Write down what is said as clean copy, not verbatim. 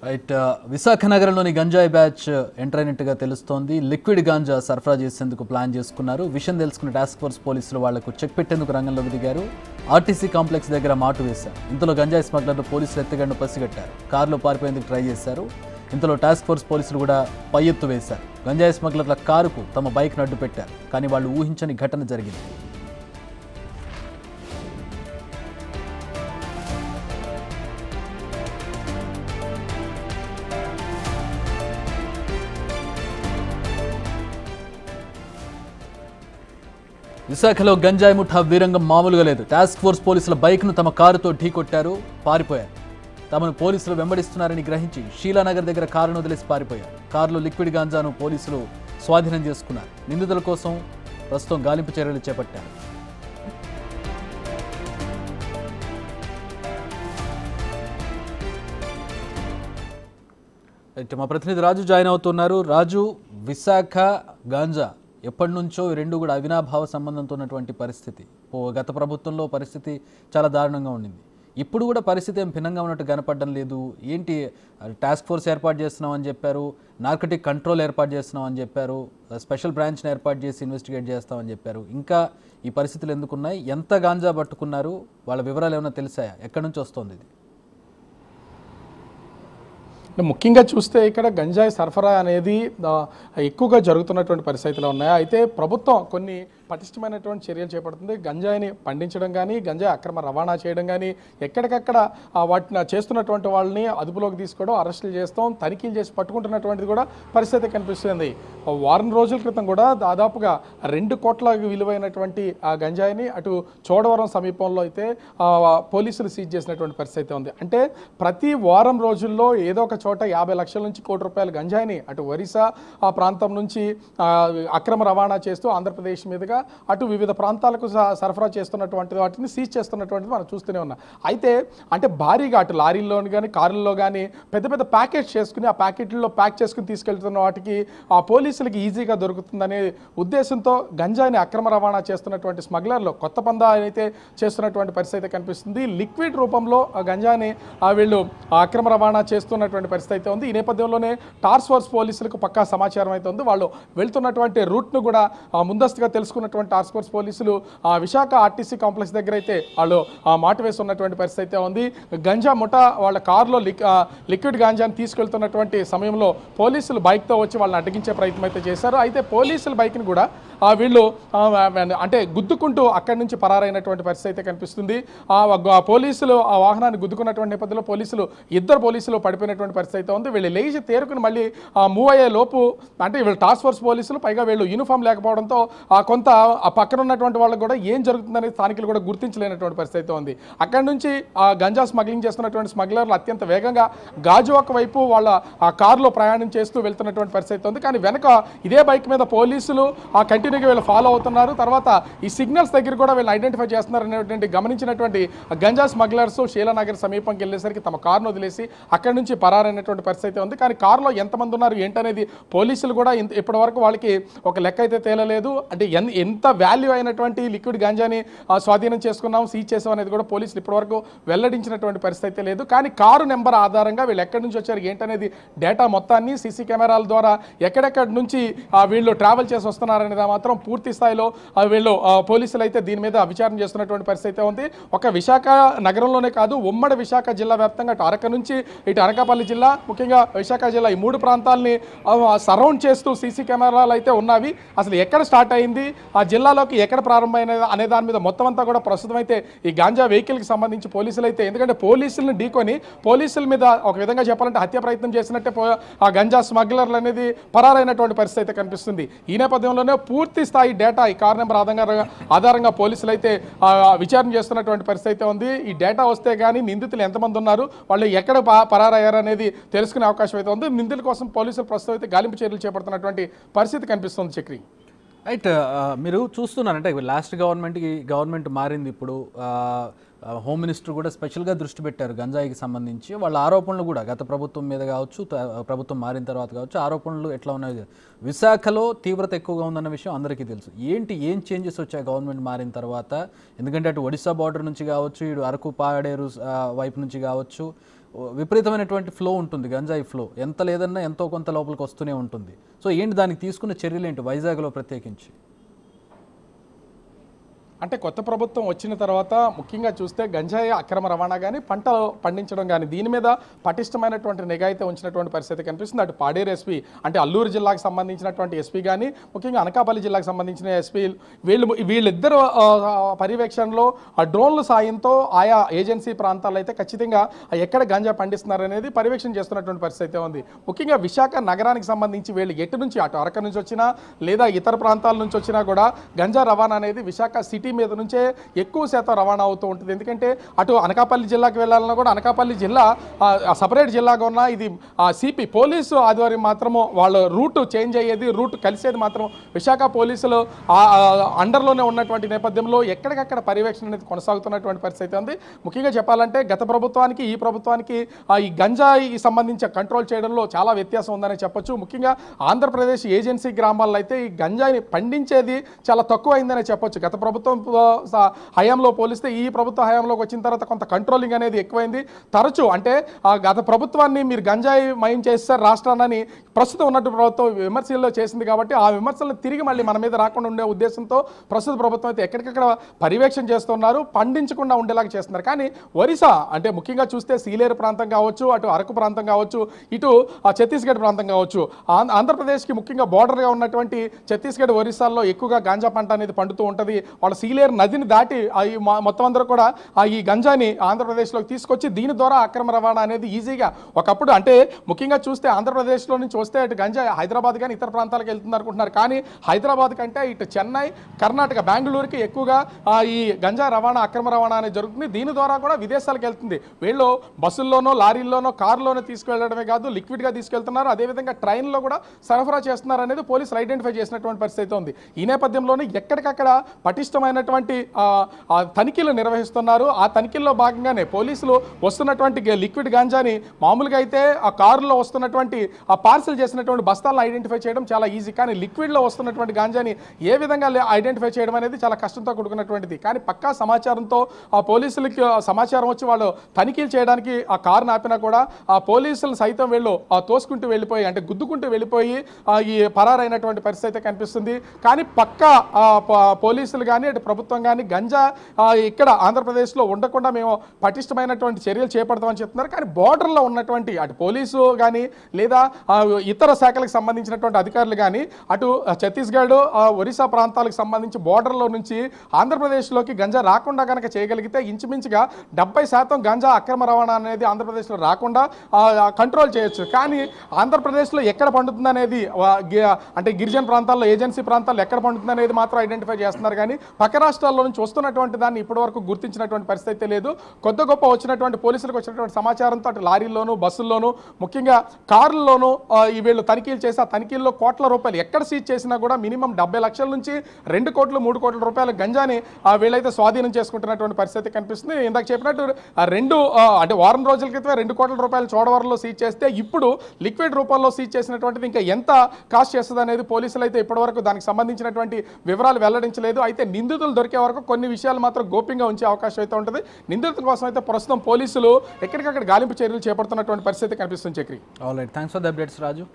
Right Visakha నగరంలోని గంజాయి batch enter అయినట్టుగా తెలుస్తోంది. లిక్విడ్ గాంజా సరఫరా చేసేందుకు ప్లాన్ చేసుకున్నారు. విషయం తెలుసుకున్న టాస్క్ ఫోర్స్ పోలీసులు వాళ్లకు చెక్ పెట్టేందుకు రంగంలోకి దిగారు. ఆర్టీసీ కాంప్లెక్స్ దగ్గర మాటు వేశారు. ఇంతలో గంజాయి స్మగ్లర్లు పోలీసులు ఎత్తుగండు పసిగట్టారు. కారులో పారిపోయేందుకు ట్రై చేశారు. ఇంతలో టాస్క్ ఫోర్స్ పోలీసులు కూడా పై ఎత్తు వేశారు. గంజాయి స్మగ్లర్ల కారుకు తమ బైక్ను అడ్డు పెట్టారు. కానీ వాళ్ళు ఊహించని ఘటన జరిగింది. విశాఖలో గంజాయి ముఠా వీరంగం మామూలుగా లేదు. టాస్క్ ఫోర్స్ పోలీసుల బైక్ను తమ కారుతో ఢీకొట్టారు, పారిపోయారు. తమను పోలీసులు వెంబడిస్తున్నారని గ్రహించి షీలానగర్ దగ్గర కారును వదిలేసి పారిపోయారు. కారులో లిక్విడ్ గాంజాను పోలీసులు స్వాధీనం చేసుకున్నారు. నిందితుల కోసం ప్రస్తుతం గాలింపు చర్యలు చేపట్టారు. మా ప్రతినిధి రాజు జాయిన్ అవుతున్నారు. రాజు, విశాఖ గాంజా ఎప్పటి నుంచో ఈ రెండు కూడా అవినాభావ సంబంధంతో ఉన్నటువంటి పరిస్థితి. గత ప్రభుత్వంలో పరిస్థితి చాలా దారుణంగా ఉండింది. ఇప్పుడు కూడా పరిస్థితి ఏం భిన్నంగా ఉన్నట్టు కనపడడం లేదు. ఏంటి, టాస్క్ ఫోర్స్ ఏర్పాటు చేస్తున్నామని చెప్పారు, నార్కటిక్ కంట్రోల్ ఏర్పాటు చేస్తున్నామని చెప్పారు, స్పెషల్ బ్రాంచ్ని ఏర్పాటు చేసి ఇన్వెస్టిగేట్ చేస్తామని చెప్పారు. ఇంకా ఈ పరిస్థితులు ఎందుకున్నాయి? ఎంత గాంజా పట్టుకున్నారు? వాళ్ళ వివరాలు ఏమైనా తెలిసాయా? ఎక్కడి నుంచి వస్తుంది ఇది? ముఖ్యంగా చూస్తే ఇక్కడ గంజాయి సరఫరా అనేది ఎక్కువగా జరుగుతున్నటువంటి పరిస్థితులు ఉన్నాయి. అయితే ప్రభుత్వం కొన్ని పటిష్టమైనటువంటి చర్యలు చేపడుతుంది. గంజాయిని పండించడం కానీ, గంజాయి అక్రమ రవాణా చేయడం కానీ, ఎక్కడికక్కడ వాటిని చేస్తున్నటువంటి వాళ్ళని అదుపులోకి తీసుకోవడం, అరెస్టులు చేస్తాం, తనిఖీలు చేసి పట్టుకుంటున్నటువంటిది కూడా పరిస్థితి కనిపిస్తుంది. వారం రోజుల క్రితం కూడా దాదాపుగా 2 కోట్ల విలువైనటువంటి ఆ గంజాయిని అటు చోడవరం సమీపంలో అయితే పోలీసులు సీజ్ చేసినటువంటి పరిస్థితి ఉంది. అంటే ప్రతి వారం రోజుల్లో ఏదో ఒక చోట 50 లక్షల నుంచి ₹1 కోటి గంజాయిని అటు ఒరిస్సా ఆ ప్రాంతం నుంచి అక్రమ రవాణా చేస్తూ ఆంధ్రప్రదేశ్ మీదుగా అటు వివిధ ప్రాంతాలకు సరఫరా చేస్తున్నటువంటి వాటిని సీజ్ చేస్తున్నటువంటిది మనం చూస్తూనే ఉన్నాం. అయితే అంటే భారీగా అటు లారీల్లోని కానీ కారుల్లో కానీ పెద్ద పెద్ద ప్యాకెట్స్ చేసుకుని ఆ ప్యాకెట్లలో ప్యాక్ చేసుకుని తీసుకెళ్తున్న వాటికి ఆ పోలీసులకి ఈజీగా దొరుకుతుందనే ఉద్దేశంతో గంజాయిని అక్రమ రవాణా చేస్తున్నటువంటి స్మగ్లర్లు కొత్త పందా అయితే చేస్తున్నటువంటి పరిస్థితి కనిపిస్తుంది. లిక్విడ్ రూపంలో ఆ గంజాయిని వీళ్ళు అక్రమ రవాణా చేస్తున్నటువంటి పరిస్థితి అయితే ఉంది. ఈ నేపథ్యంలోనే టాస్క్ ఫోర్స్ పోలీసులకు పక్కా సమాచారం అయితే ఉంది. వాళ్ళు వెళ్తున్నటువంటి రూట్ను కూడా ముందస్తుగా తెలుసుకున్నటువంటి టాస్క్ ఫోర్స్ పోలీసులు విశాఖ ఆర్టీసీ కాంప్లెక్స్ దగ్గర అయితే వాళ్ళు మాట వేసి ఉన్నటువంటి పరిస్థితి అయితే ఉంది. గంజా ముఠా వాళ్ళ కారులో లిక్విడ్ గాంజాని తీసుకెళ్తున్నటువంటి సమయంలో పోలీసులు బైక్తో వచ్చి వాళ్ళని అడ్డగించే ప్రయత్నం అయితే చేశారు. అయితే పోలీసుల బైక్ని కూడా వీళ్ళు అంటే గుద్దుకుంటూ అక్కడి నుంచి పరారైనటువంటి పరిస్థితి అయితే కనిపిస్తుంది. పోలీసులు ఆ వాహనాన్ని గుద్దుకున్నటువంటి నేపథ్యంలో ఇద్దరు పోలీసులు పడిపోయినటువంటి పరిస్థితి అయితే ఉంది. వీళ్ళు లేచి తేరుకుని మళ్ళీ మూవ్ అయ్యే లోపు అంటే వీళ్ళు టాస్క్ ఫోర్స్ పోలీసులు, పైగా వీళ్ళు యూనిఫామ్ లేకపోవడంతో కొంత ఆ పక్కన ఉన్నటువంటి వాళ్ళకు కూడా ఏం జరుగుతుందనేది స్థానికులు కూడా గుర్తించలేనటువంటి పరిస్థితి అయితే ఉంది. అక్కడి నుంచి ఆ గంజా స్మగ్లింగ్ చేస్తున్నటువంటి స్మగ్లర్లు అత్యంత వేగంగా గాజువాక వైపు వాళ్ళ ఆ కారులో ప్రయాణం చేస్తూ వెళ్తున్నటువంటి పరిస్థితి ఉంది. కానీ వెనక ఇదే బైక్ మీద పోలీసులు కంటిన్యూగా వీళ్ళు ఫాలో అవుతున్నారు. తర్వాత ఈ సిగ్నల్స్ దగ్గర కూడా వీళ్ళు ఐడెంటిఫై చేస్తున్నారు అనేటువంటి గమనించినటువంటి గంజా స్మగ్లర్స్ షీలానగర్ సమీపంకి వెళ్ళేసరికి తమ కారును వదిలేసి అక్కడి నుంచి పరారైనటువంటి పరిస్థితి ఉంది. కానీ కారులో ఎంతమంది ఉన్నారు ఏంటనేది పోలీసులు కూడా ఇప్పటి వరకు వాళ్ళకి ఒక లెక్క అయితే తేలలేదు. అంటే ఎంత వాల్యూ అయినటువంటి లిక్విడ్ గంజాని స్వాధీనం చేసుకున్నాం, సీజ్ చేసాం అనేది కూడా పోలీసులు ఇప్పటివరకు వెల్లడించినటువంటి పరిస్థితి అయితే లేదు. కానీ కారు నెంబర్ ఆధారంగా వీళ్ళు ఎక్కడి నుంచి వచ్చారు ఏంటనేది డేటా మొత్తాన్ని సీసీ కెమెరాల ద్వారా ఎక్కడెక్కడి నుంచి వీళ్ళు ట్రావెల్ చేసి వస్తున్నారనేది మాత్రం పూర్తి స్థాయిలో వీళ్ళు పోలీసులు అయితే దీని మీద విచారణ చేస్తున్నటువంటి పరిస్థితి ఉంది. ఒక విశాఖ నగరంలోనే కాదు, ఉమ్మడి విశాఖ జిల్లా వ్యాప్తంగా అటు అరకు నుంచి ఇటు అనకాపల్లి జిల్లా, ముఖ్యంగా విశాఖ జిల్లా ఈ 3 ప్రాంతాలని సరౌండ్ చేస్తూ సీసీ కెమెరాలు అయితే ఉన్నవి. అసలు ఎక్కడ స్టార్ట్ అయింది, ఆ జిల్లాలోకి ఎక్కడ ప్రారంభమైన అనే దాని మీద మొత్తం అంతా కూడా ప్రస్తుతం అయితే ఈ గాంజా వెహికల్కి సంబంధించి పోలీసులు అయితే, ఎందుకంటే పోలీసులను ఢీకొని పోలీసుల మీద ఒక విధంగా చెప్పాలంటే హత్య ప్రయత్నం చేసినట్టే ఆ గంజా స్మగ్లర్లు అనేది పరారైనటువంటి పరిస్థితి అయితే కనిపిస్తుంది. ఈ నేపథ్యంలోనే పూర్తి స్థాయి డేటా ఈ కార్ నెంబర్ ఆధారంగా పోలీసులు అయితే విచారణ చేస్తున్నటువంటి పరిస్థితి అయితే ఉంది. ఈ డేటా వస్తే కానీ నిందితులు ఎంతమంది ఉన్నారు, వాళ్ళు ఎక్కడ పరారయ్యారు అనేది తెలుసుకునే అవకాశం అయితే ఉంది. నిందితుల కోసం పోలీసులు ప్రస్తుతం అయితే గాలింపు చర్యలు చేపడుతున్నటువంటి పరిస్థితి కనిపిస్తుంది. చక్రి, రైట్, మీరు చూస్తున్నారంటే లాస్ట్ గవర్నమెంట్ మారింది. ఇప్పుడు హోమ్ మినిస్టర్ కూడా స్పెషల్గా దృష్టి పెట్టారు గంజాయికి సంబంధించి. వాళ్ళ ఆరోపణలు కూడా గత ప్రభుత్వం మీద కావచ్చు, ప్రభుత్వం మారిన తర్వాత కావచ్చు, ఆరోపణలు ఎట్లా ఉన్నాయి. విశాఖలో తీవ్రత ఎక్కువగా ఉందన్న విషయం అందరికీ తెలుసు. ఏం చేంజెస్ వచ్చాయి గవర్నమెంట్ మారిన తర్వాత? ఎందుకంటే అటు ఒడిశా బార్డర్ నుంచి కావచ్చు, ఇటు అరకు పాడేరు వైపు నుంచి కావచ్చు, విపరీతమైనటువంటి ఫ్లో ఉంటుంది, గంజాయి ఫ్లో ఎంత లేదన్నా ఎంతో కొంత లోపలికి వస్తూనే ఉంటుంది. సో ఏంటి దానికి తీసుకున్న చర్యలు ఏంటి వైజాగ్లో ప్రత్యేకించి? అంటే కొత్త ప్రభుత్వం వచ్చిన తర్వాత ముఖ్యంగా చూస్తే గంజాయి అక్రమ రవాణా కానీ పంటలు పండించడం కానీ దీని మీద పటిష్టమైనటువంటి నిఘా అయితే ఉంచినటువంటి పరిస్థితి కనిపిస్తుంది. అటు పాడేరు ఎస్పీ అంటే అల్లూరు జిల్లాకు సంబంధించినటువంటి ఎస్పీ కానీ ముఖ్యంగా అనకాపల్లి జిల్లాకు సంబంధించిన ఎస్పీ వీళ్ళిద్దరు పర్యవేక్షణలో ఆ డ్రోన్ల సాయంతో ఆయా ఏజెన్సీ ప్రాంతాల్లో అయితే ఖచ్చితంగా ఎక్కడ గంజా పండిస్తున్నారనేది పర్యవేక్షణ చేస్తున్నటువంటి పరిస్థితి అయితే ఉంది. ముఖ్యంగా విశాఖ నగరానికి సంబంధించి వీళ్ళు ఎటు నుంచి అటు అరకు నుంచి వచ్చినా లేదా ఇతర ప్రాంతాల నుంచి వచ్చినా కూడా గంజా రవాణా అనేది విశాఖ సిటీ మీద నుంచే ఎక్కువ శాతం రవాణా అవుతూ ఉంటుంది. ఎందుకంటే అటు అనకాపల్లి జిల్లాకి వెళ్ళాలన్నా కూడా అనకాపల్లి జిల్లా సపరేట్ జిల్లాగా ఉన్న ఇది సిపి పోలీసు ఆధ్వర్యం మాత్రము వాళ్ళ రూట్ చేంజ్ అయ్యేది, రూట్ కలిసేది మాత్రం విశాఖ పోలీసులు అండర్లోనే ఉన్నటువంటి నేపథ్యంలో ఎక్కడికక్కడ పర్యవేక్షణ అనేది కొనసాగుతున్నటువంటి పరిస్థితి ఉంది. ముఖ్యంగా చెప్పాలంటే గత ప్రభుత్వానికి ఈ ప్రభుత్వానికి ఈ గంజాయి సంబంధించి కంట్రోల్ చేయడంలో చాలా వ్యత్యాసం ఉందని చెప్పొచ్చు. ముఖ్యంగా ఆంధ్రప్రదేశ్ ఏజెన్సీ గ్రామాల్లో అయితే ఈ గంజాయిని పండించేది చాలా తక్కువ అయిందని చెప్పొచ్చు. గత ప్రభుత్వం హయాంలో పోలిస్తే ఈ ప్రభుత్వ హయాంలోకి వచ్చిన తర్వాత కొంత కంట్రోలింగ్ అనేది ఎక్కువైంది. తరచూ అంటే గత ప్రభుత్వాన్ని మీరు గంజాయి మయం చేస్తారు రాష్ట్రాన్ని ప్రస్తుతం ఉన్నట్టు ప్రభుత్వం విమర్శల్లో చేసింది కాబట్టి ఆ విమర్శలను తిరిగి మళ్ళీ మన మీద రాకుండా ఉండే ఉద్దేశంతో ప్రస్తుత ప్రభుత్వం అయితే ఎక్కడికక్కడ పర్యవేక్షణ చేస్తున్నారు, పండించకుండా ఉండేలాగా చేస్తున్నారు. కానీ ఒరిస్సా అంటే ముఖ్యంగా చూస్తే సీలేరు ప్రాంతం కావచ్చు, అటు అరకు ప్రాంతం కావచ్చు, ఇటు ఛత్తీస్గఢ్ ప్రాంతం కావచ్చు, ఆంధ్రప్రదేశ్కి ముఖ్యంగా బోర్డర్గా ఉన్నటువంటి ఛత్తీస్గఢ్ ఒరిస్సాల్లో ఎక్కువగా గాంజా పంట అనేది పండుతూ ఉంటుంది. వాళ్ళ సీలేరు నదిని దాటి మొత్తం అందరూ కూడా ఈ గంజాని ఆంధ్రప్రదేశ్లోకి తీసుకొచ్చి దీని ద్వారా అక్రమ రవాణా అనేది ఈజీగా ఒకప్పుడు అంటే ముఖ్యంగా చూస్తే ఆంధ్రప్రదేశ్లో నుంచి వస్తే ఇటు గంజా హైదరాబాద్ కానీ ఇతర ప్రాంతాలకు వెళ్తుంది అనుకుంటున్నారు. కానీ హైదరాబాద్ కంటే ఇటు చెన్నై, కర్ణాటక, బెంగళూరుకి ఎక్కువగా ఈ గంజా రవాణా అక్రమ రవాణా అనేది జరుగుతుంది. దీని ద్వారా కూడా విదేశాలకు వెళ్తుంది. వీళ్ళు బస్సుల్లోనో లారీల్లోనో కారులోనో తీసుకువెళ్ళడమే కాదు లిక్విడ్గా తీసుకెళ్తున్నారు. అదేవిధంగా ట్రైన్లో కూడా సరఫరా చేస్తున్నారు అనేది పోలీసులు ఐడెంటిఫై చేసినటువంటి పరిస్థితి ఉంది. ఈ నేపథ్యంలోనే ఎక్కడికక్కడ పటిష్టమైనటువంటి తనిఖీలు నిర్వహిస్తున్నారు. ఆ తనిఖీల్లో భాగంగానే పోలీసులు వస్తున్నటువంటి లిక్విడ్ గాంజాని మామూలుగా అయితే ఆ కారులో వస్తున్నటువంటి ఆ పార్సిల్ చేసినటువంటి బస్తాలను ఐడెంటిఫై చేయడం చాలా ఈజీ. కానీ లిక్విడ్లో వస్తున్నటువంటి గాంజాని ఏ విధంగా ఐడెంటిఫై చేయడం అనేది చాలా కష్టంతో కూడుకున్నటువంటిది. కానీ పక్కా సమాచారంతో ఆ పోలీసులకి సమాచారం వచ్చి వాళ్ళు తనిఖీలు చేయడానికి ఆ కారును ఆపినా కూడా ఆ పోలీసులు సైతం వీళ్ళు తోసుకుంటూ వెళ్ళిపోయి అంటే గుద్దుకుంటూ వెళ్ళిపోయి ఈ పరారైనటువంటి పరిస్థితి కనిపిస్తుంది. కానీ పక్కా పోలీసులు కానీ అటు ప్రభుత్వం కానీ గంజా ఇక్కడ ఆంధ్రప్రదేశ్లో ఉండకుండా మేము పటిష్టమైనటువంటి చర్యలు చేపడతామని చెప్తున్నారు. కానీ బోర్డర్లో ఉన్నటువంటి అటు పోలీసు కానీ లేదా ఇతర శాఖలకు సంబంధించినటువంటి అధికారులు కానీ అటు ఛత్తీస్గఢ్, ఒరిస్సా ప్రాంతాలకు సంబంధించి బోర్డర్లో నుంచి ఆంధ్రప్రదేశ్లోకి గంజా రాకుండా కనుక చేయగలిగితే ఇంచుమించుగా 70% గంజా అక్రమ రవాణా అనేది ఆంధ్రప్రదేశ్లో రాకుండా కంట్రోల్ చేయొచ్చు. కానీ ఆంధ్రప్రదేశ్లో ఎక్కడ పండుతుంది అనేది అంటే గిరిజన ప్రాంతాల్లో ఏజెన్సీ ప్రాంతాల్లో ఎక్కడ పండుతుంది అనేది మాత్రం ఐడెంటిఫై చేస్తున్నారు. కానీ పక్క రాష్ట్రాల్లో నుంచి వస్తున్నటువంటి దాన్ని ఇప్పటివరకు గుర్తించినటువంటి పరిస్థితి లేదు. కొద్ది గొప్ప వచ్చినటువంటి పోలీసులకు వచ్చినటువంటి సమాచారంతో అటు లారీల్లోనూ బస్సుల్లోనూ ముఖ్యంగా కార్లలోనూ ఈ వీళ్ళు తనిఖీలు చేసి ఆ తనిఖీల్లో కోట్ల రూపాయలు ఎక్కడ సీజ్ చేసినా కూడా మినిమం 70 లక్షల నుంచి 2 కోట్లు 3 కోట్ల రూపాయల గంజాని వీళ్ళైతే స్వాధీనం చేసుకుంటున్నటువంటి పరిస్థితి కనిపిస్తుంది. ఇందాక చెప్పినట్టు అంటే వారం రోజుల క్రితమే 2 కోట్ల రూపాయలు చోడవరంలో సీజ్ చేస్తే ఇప్పుడు లిక్విడ్ రూపంలో సీజ్ చేసినటువంటిది ఇంకా ఎంత కాస్ట్ చేస్తుంది అనేది పోలీసులు అయితే ఇప్పటివరకు దానికి సంబంధించినటువంటి వివరాలు వెల్లడించలేదు. అయితే నిందితులు దొరికే వరకు కొన్ని విషయాలు మాత్రం గోప్యంగా ఉంచే అవకాశం అయితే ఉంటుంది. నిందితుల కోసం అయితే ప్రస్తుతం పోలీసులు ఎక్కడికక్కడ గాలింపు చర్యలు చేపడుతున్నటువంటి పరిస్థితి కనిపిస్తుంది. Chakri, all right, thanks for the updates Raju.